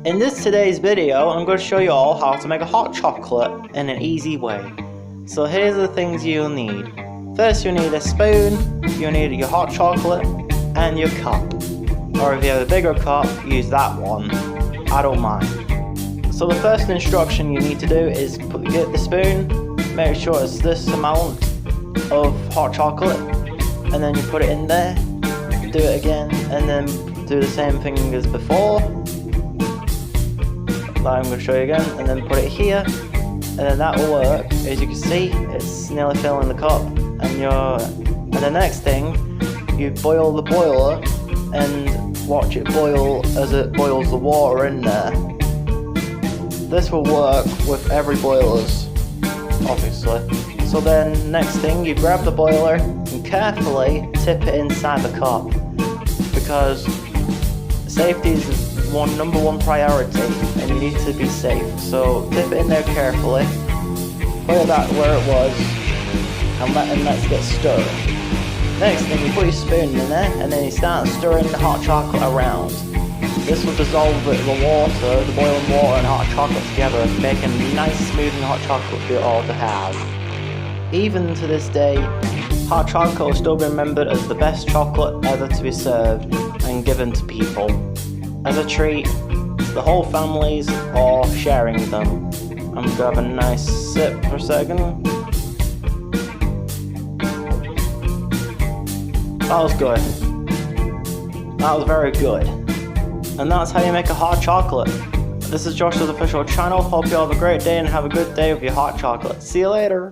In today's video, I'm going to show you all how to make a hot chocolate in an easy way. So here's the things you'll need. First you'll need a spoon, you'll need your hot chocolate, and your cup. Or if you have a bigger cup, use that one. I don't mind. So the first instruction you need to do is get the spoon, make sure it's this amount of hot chocolate, and then you put it in there, do it again, and then do the same thing as before. I'm going to show you again, and then put it here, and then that will work. As you can see, it's nearly filling the cup, and the next thing, you boil the boiler and watch it boil as it boils the water in there. This will work with every boilers, obviously. So then next thing, you grab the boiler and carefully tip it inside the cup, because safety is number one priority, and you need to be safe. So tip it in there carefully, put it back where it was, and let's get stirred. Next thing, you put your spoon in there, and then you start stirring the hot chocolate around. This will dissolve the water, the boiling water and hot chocolate together, making a nice smooth and hot chocolate for you all to have. Even to this day, hot chocolate will still be remembered as the best chocolate ever to be served and given to people as a treat, the whole families are sharing them. I'm gonna have a nice sip for a second. That was good. That was very good. And that's how you make a hot chocolate. This is Joshua's official channel. Hope you all have a great day and have a good day with your hot chocolate. See you later.